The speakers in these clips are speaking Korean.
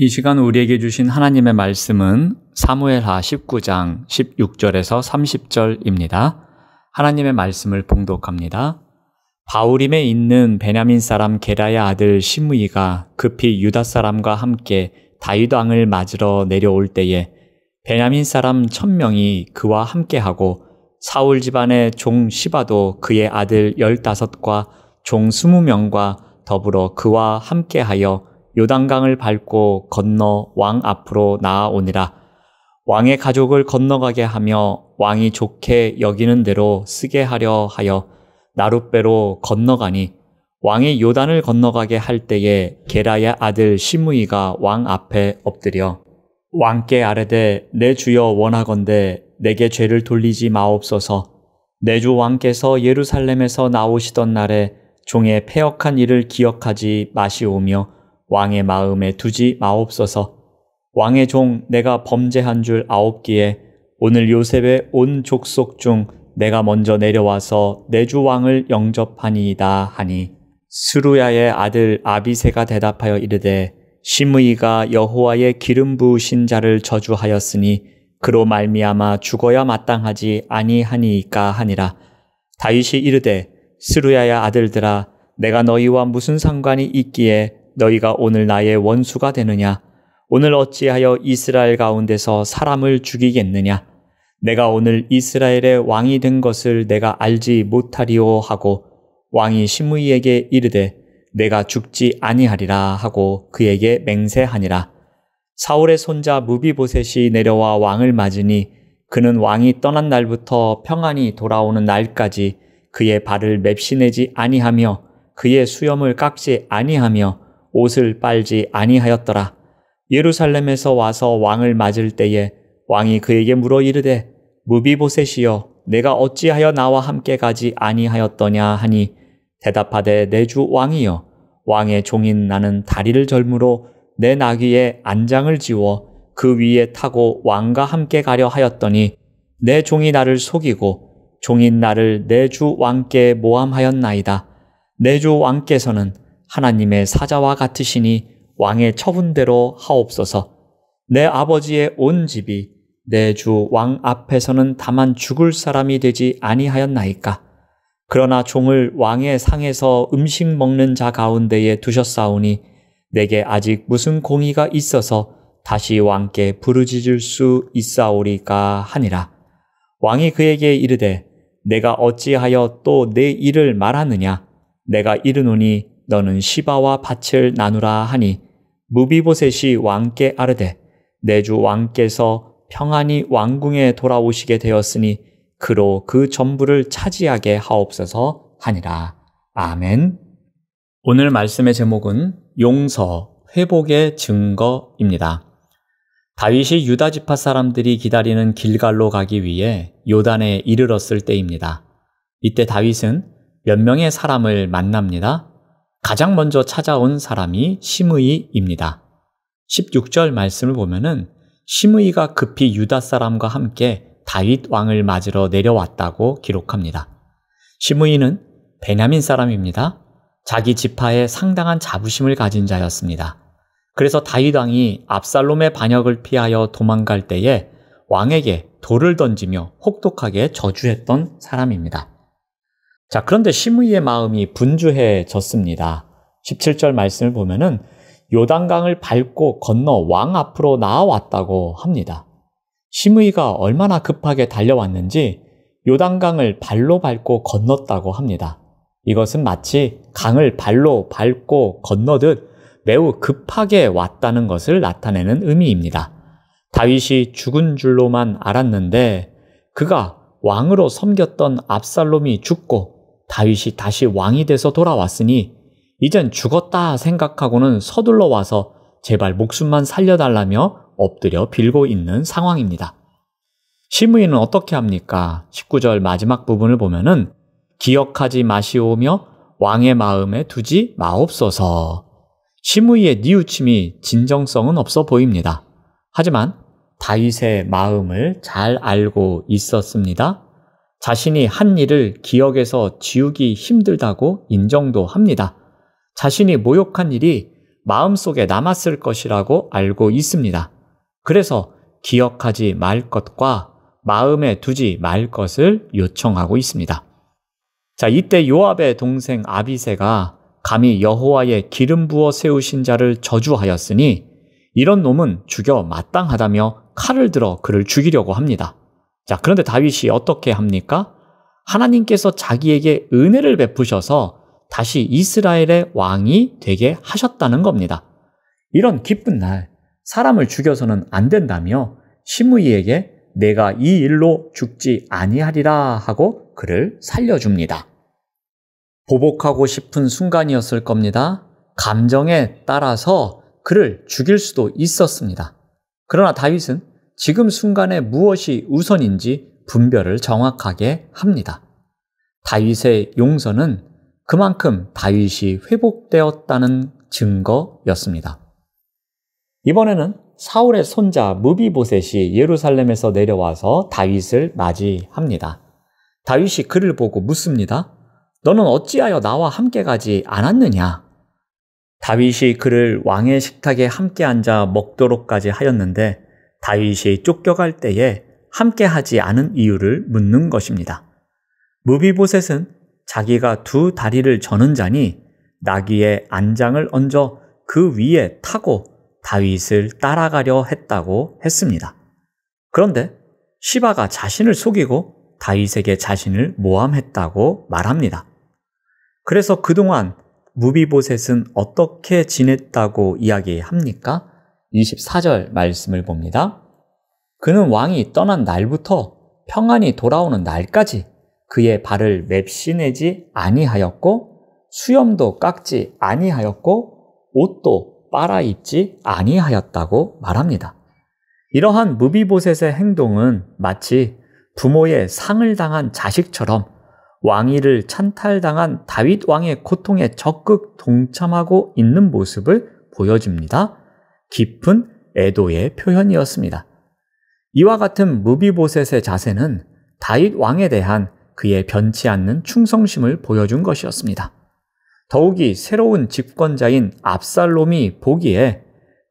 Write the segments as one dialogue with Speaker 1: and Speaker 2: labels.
Speaker 1: 이 시간 우리에게 주신 하나님의 말씀은 사무엘하 19장 16절에서 30절입니다. 하나님의 말씀을 봉독합니다. 바후림에 있는 베냐민 사람 게라의 아들 시므이가 급히 유다 사람과 함께 다윗 왕을 맞으러 내려올 때에 베냐민 사람 1000명이 그와 함께하고 사울 집안의 종 시바도 그의 아들 15과 종 20명과 더불어 그와 함께하여 요단강을 밟고 건너 왕 앞으로 나아오니라. 왕의 가족을 건너가게 하며 왕이 좋게 여기는 대로 쓰게 하려 하여 나룻배로 건너가니 왕이 요단을 건너가게 할 때에 게라의 아들 시므이가 왕 앞에 엎드려 왕께 아뢰되 내 주여 원하건대 내게 죄를 돌리지 마옵소서. 내 주 왕께서 예루살렘에서 나오시던 날에 종의 패역한 일을 기억하지 마시오며 왕의 마음에 두지 마옵소서. 왕의 종 내가 범죄한 줄 아옵기에 오늘 요셉의 온 족속 중 내가 먼저 내려와서 내 주 왕을 영접하니이다 하니 스루야의 아들 아비새가 대답하여 이르되 시므이가 여호와의 기름 부으신 자를 저주하였으니 그로 말미암아 죽어야 마땅하지 아니하니이까 하니라. 다윗이 이르되 스루야의 아들들아 내가 너희와 무슨 상관이 있기에 너희가 오늘 나의 원수가 되느냐? 오늘 어찌하여 이스라엘 가운데서 사람을 죽이겠느냐? 내가 오늘 이스라엘의 왕이 된 것을 내가 알지 못하리오 하고 왕이 시므이에게 이르되 내가 죽지 아니하리라 하고 그에게 맹세하니라. 사울의 손자 무비보셋이 내려와 왕을 맞으니 그는 왕이 떠난 날부터 평안히 돌아오는 날까지 그의 발을 맵시내지 아니하며 그의 수염을 깎지 아니하며 옷을 빨지 아니하였더라. 예루살렘에서 와서 왕을 맞을 때에 왕이 그에게 물어 이르되 무비보셋이여 내가 어찌하여 나와 함께 가지 아니하였더냐 하니 대답하되 내 주 왕이여 왕의 종인 나는 다리를 절므로 내 나귀에 안장을 지워 그 위에 타고 왕과 함께 가려 하였더니 내 종이 나를 속이고 종인 나를 내 주 왕께 모함하였나이다. 내 주 왕께서는 하나님의 사자와 같으시니 왕의 처분대로 하옵소서. 내 아버지의 온 집이 내 주 왕 앞에서는 다만 죽을 사람이 되지 아니하였나이까. 그러나 종을 왕의 상에서 음식 먹는 자 가운데에 두셨사오니 내게 아직 무슨 공의가 있어서 다시 왕께 부르짖을 수 있사오리까 하니라. 왕이 그에게 이르되 내가 어찌하여 또 내 일을 말하느냐? 내가 이르노니 너는 시바와 밭을 나누라 하니 무비보셋이 왕께 아뢰되 내 주 왕께서 평안히 왕궁에 돌아오시게 되었으니 그로 그 전부를 차지하게 하옵소서 하니라. 아멘. 오늘 말씀의 제목은 용서, 회복의 증거입니다. 다윗이 유다 지파 사람들이 기다리는 길갈로 가기 위해 요단에 이르렀을 때입니다. 이때 다윗은 몇 명의 사람을 만납니다. 가장 먼저 찾아온 사람이 시므이입니다. 16절 말씀을 보면은 시므이가 급히 유다 사람과 함께 다윗 왕을 맞으러 내려왔다고 기록합니다. 시므이는 베냐민 사람입니다. 자기 지파에 상당한 자부심을 가진 자였습니다. 그래서 다윗 왕이 압살롬의 반역을 피하여 도망갈 때에 왕에게 돌을 던지며 혹독하게 저주했던 사람입니다. 자, 그런데 시므이의 마음이 분주해졌습니다. 17절 말씀을 보면은 요단강을 밟고 건너 왕 앞으로 나아왔다고 합니다. 시므이가 얼마나 급하게 달려왔는지 요단강을 발로 밟고 건넜다고 합니다. 이것은 마치 강을 발로 밟고 건너듯 매우 급하게 왔다는 것을 나타내는 의미입니다. 다윗이 죽은 줄로만 알았는데 그가 왕으로 섬겼던 압살롬이 죽고 다윗이 다시 왕이 돼서 돌아왔으니 이젠 죽었다 생각하고는 서둘러 와서 제발 목숨만 살려달라며 엎드려 빌고 있는 상황입니다. 시므이는 어떻게 합니까? 19절 마지막 부분을 보면은 기억하지 마시오며 왕의 마음에 두지 마옵소서. 시므이의 뉘우침이 진정성은 없어 보입니다. 하지만 다윗의 마음을 잘 알고 있었습니다. 자신이 한 일을 기억에서 지우기 힘들다고 인정도 합니다. 자신이 모욕한 일이 마음속에 남았을 것이라고 알고 있습니다. 그래서 기억하지 말 것과 마음에 두지 말 것을 요청하고 있습니다. 자, 이때 요압의 동생 아비새가 감히 여호와의 기름 부어 세우신 자를 저주하였으니 이런 놈은 죽여 마땅하다며 칼을 들어 그를 죽이려고 합니다. 자, 그런데 다윗이 어떻게 합니까? 하나님께서 자기에게 은혜를 베푸셔서 다시 이스라엘의 왕이 되게 하셨다는 겁니다. 이런 기쁜 날 사람을 죽여서는 안 된다며 시므이에게 내가 이 일로 죽지 아니하리라 하고 그를 살려줍니다. 보복하고 싶은 순간이었을 겁니다. 감정에 따라서 그를 죽일 수도 있었습니다. 그러나 다윗은 지금 순간에 무엇이 우선인지 분별을 정확하게 합니다. 다윗의 용서는 그만큼 다윗이 회복되었다는 증거였습니다. 이번에는 사울의 손자 무비보셋이 예루살렘에서 내려와서 다윗을 맞이합니다. 다윗이 그를 보고 묻습니다. 너는 어찌하여 나와 함께 가지 않았느냐? 다윗이 그를 왕의 식탁에 함께 앉아 먹도록까지 하였는데 다윗이 쫓겨갈 때에 함께 하지 않은 이유를 묻는 것입니다. 무비보셋은 자기가 두 다리를 저는 자니 나귀의 안장을 얹어 그 위에 타고 다윗을 따라가려 했다고 했습니다. 그런데 시바가 자신을 속이고 다윗에게 자신을 모함했다고 말합니다. 그래서 그동안 무비보셋은 어떻게 지냈다고 이야기합니까? 24절 말씀을 봅니다. 그는 왕이 떠난 날부터 평안히 돌아오는 날까지 그의 발을 맵시내지 아니하였고 수염도 깎지 아니하였고 옷도 빨아입지 아니하였다고 말합니다. 이러한 무비보셋의 행동은 마치 부모의 상을 당한 자식처럼 왕위를 찬탈당한 다윗 왕의 고통에 적극 동참하고 있는 모습을 보여줍니다. 깊은 애도의 표현이었습니다. 이와 같은 무비보셋의 자세는 다윗 왕에 대한 그의 변치 않는 충성심을 보여준 것이었습니다. 더욱이 새로운 집권자인 압살롬이 보기에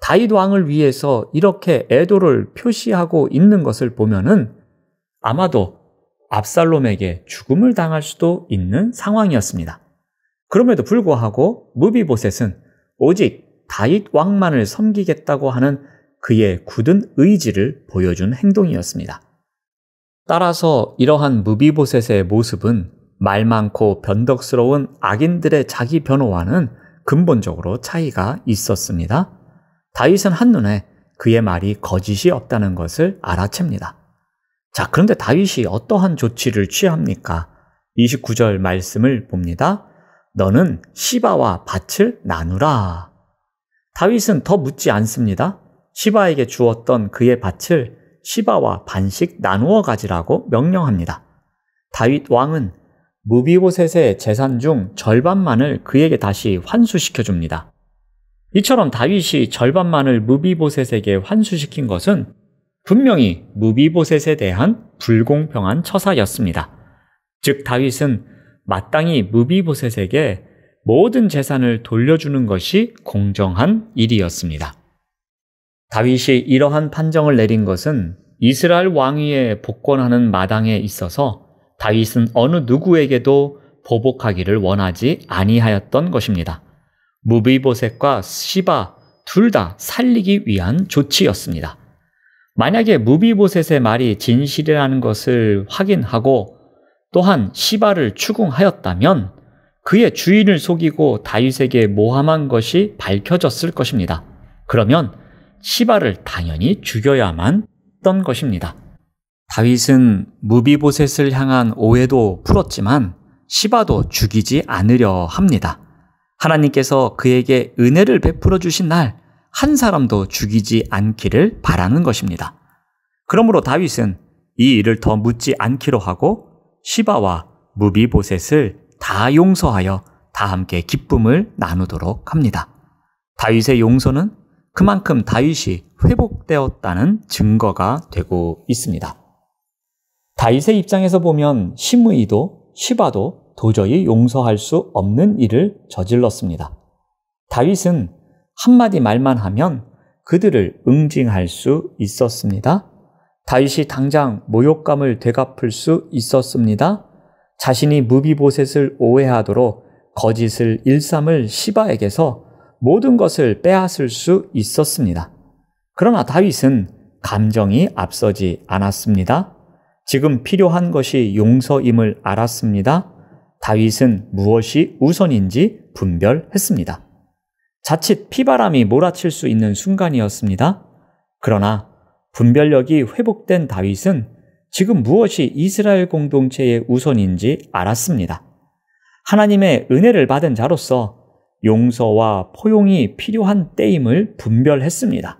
Speaker 1: 다윗 왕을 위해서 이렇게 애도를 표시하고 있는 것을 보면은 아마도 압살롬에게 죽음을 당할 수도 있는 상황이었습니다. 그럼에도 불구하고 무비보셋은 오직 다윗 왕만을 섬기겠다고 하는 그의 굳은 의지를 보여준 행동이었습니다. 따라서 이러한 무비보셋의 모습은 말 많고 변덕스러운 악인들의 자기 변호와는 근본적으로 차이가 있었습니다. 다윗은 한눈에 그의 말이 거짓이 없다는 것을 알아챕니다. 자, 그런데 다윗이 어떠한 조치를 취합니까? 29절 말씀을 봅니다. 너는 시바와 밭을 나누라. 다윗은 더 묻지 않습니다. 시바에게 주었던 그의 밭을 시바와 반씩 나누어 가지라고 명령합니다. 다윗 왕은 무비보셋의 재산 중 절반만을 그에게 다시 환수시켜 줍니다. 이처럼 다윗이 절반만을 무비보셋에게 환수시킨 것은 분명히 무비보셋에 대한 불공평한 처사였습니다. 즉 다윗은 마땅히 무비보셋에게 모든 재산을 돌려주는 것이 공정한 일이었습니다. 다윗이 이러한 판정을 내린 것은 이스라엘 왕위에 복권하는 마당에 있어서 다윗은 어느 누구에게도 보복하기를 원하지 아니하였던 것입니다. 무비보셋과 시바 둘 다 살리기 위한 조치였습니다. 만약에 무비보셋의 말이 진실이라는 것을 확인하고 또한 시바를 추궁하였다면 그의 주인을 속이고 다윗에게 모함한 것이 밝혀졌을 것입니다. 그러면 시바를 당연히 죽여야만 했던 것입니다. 다윗은 무비보셋을 향한 오해도 풀었지만 시바도 죽이지 않으려 합니다. 하나님께서 그에게 은혜를 베풀어 주신 날 한 사람도 죽이지 않기를 바라는 것입니다. 그러므로 다윗은 이 일을 더 묻지 않기로 하고 시바와 무비보셋을 다 용서하여 다 함께 기쁨을 나누도록 합니다. 다윗의 용서는 그만큼 다윗이 회복되었다는 증거가 되고 있습니다. 다윗의 입장에서 보면 시므이도 시바도 도저히 용서할 수 없는 일을 저질렀습니다. 다윗은 한마디 말만 하면 그들을 응징할 수 있었습니다. 다윗이 당장 모욕감을 되갚을 수 있었습니다. 자신이 무비보셋을 오해하도록 거짓을 일삼을 시바에게서 모든 것을 빼앗을 수 있었습니다. 그러나 다윗은 감정이 앞서지 않았습니다. 지금 필요한 것이 용서임을 알았습니다. 다윗은 무엇이 우선인지 분별했습니다. 자칫 피바람이 몰아칠 수 있는 순간이었습니다. 그러나 분별력이 회복된 다윗은 지금 무엇이 이스라엘 공동체의 우선인지 알았습니다. 하나님의 은혜를 받은 자로서 용서와 포용이 필요한 때임을 분별했습니다.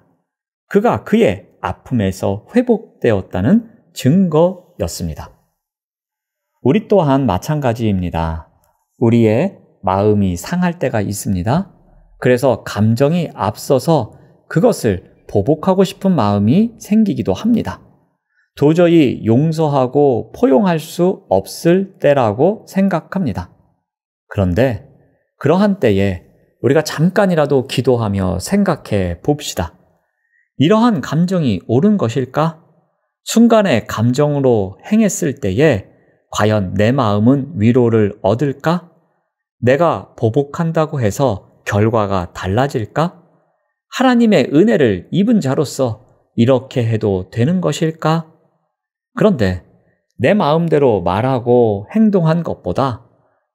Speaker 1: 그가 그의 아픔에서 회복되었다는 증거였습니다. 우리 또한 마찬가지입니다. 우리의 마음이 상할 때가 있습니다. 그래서 감정이 앞서서 그것을 보복하고 싶은 마음이 생기기도 합니다. 도저히 용서하고 포용할 수 없을 때라고 생각합니다. 그런데 그러한 때에 우리가 잠깐이라도 기도하며 생각해 봅시다. 이러한 감정이 옳은 것일까? 순간의 감정으로 행했을 때에 과연 내 마음은 위로를 얻을까? 내가 보복한다고 해서 결과가 달라질까? 하나님의 은혜를 입은 자로서 이렇게 해도 되는 것일까? 그런데 내 마음대로 말하고 행동한 것보다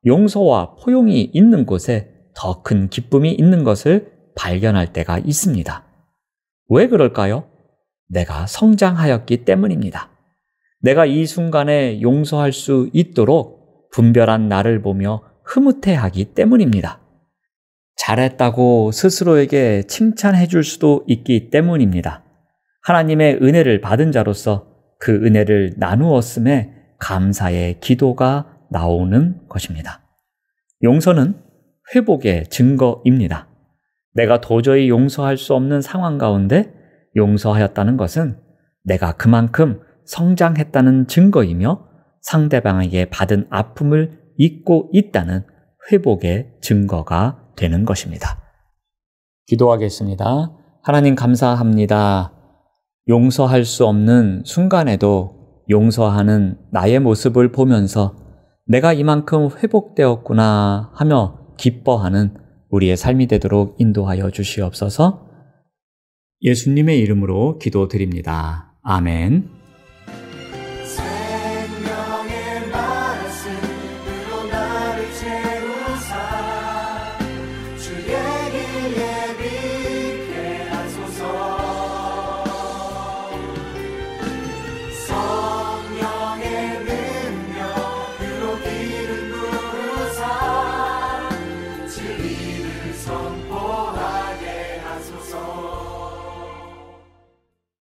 Speaker 1: 용서와 포용이 있는 곳에 더 큰 기쁨이 있는 것을 발견할 때가 있습니다. 왜 그럴까요? 내가 성장하였기 때문입니다. 내가 이 순간에 용서할 수 있도록 분별한 나를 보며 흐뭇해하기 때문입니다. 잘했다고 스스로에게 칭찬해 줄 수도 있기 때문입니다. 하나님의 은혜를 받은 자로서 그 은혜를 나누었음에 감사의 기도가 나오는 것입니다. 용서는 회복의 증거입니다. 내가 도저히 용서할 수 없는 상황 가운데 용서하였다는 것은 내가 그만큼 성장했다는 증거이며 상대방에게 받은 아픔을 잊고 있다는 회복의 증거가 되는 것입니다. 기도하겠습니다. 하나님 감사합니다. 용서할 수 없는 순간에도 용서하는 나의 모습을 보면서 내가 이만큼 회복되었구나 하며 기뻐하는 우리의 삶이 되도록 인도하여 주시옵소서. 예수님의 이름으로 기도드립니다. 아멘.
Speaker 2: 생명의 말씀으로 나를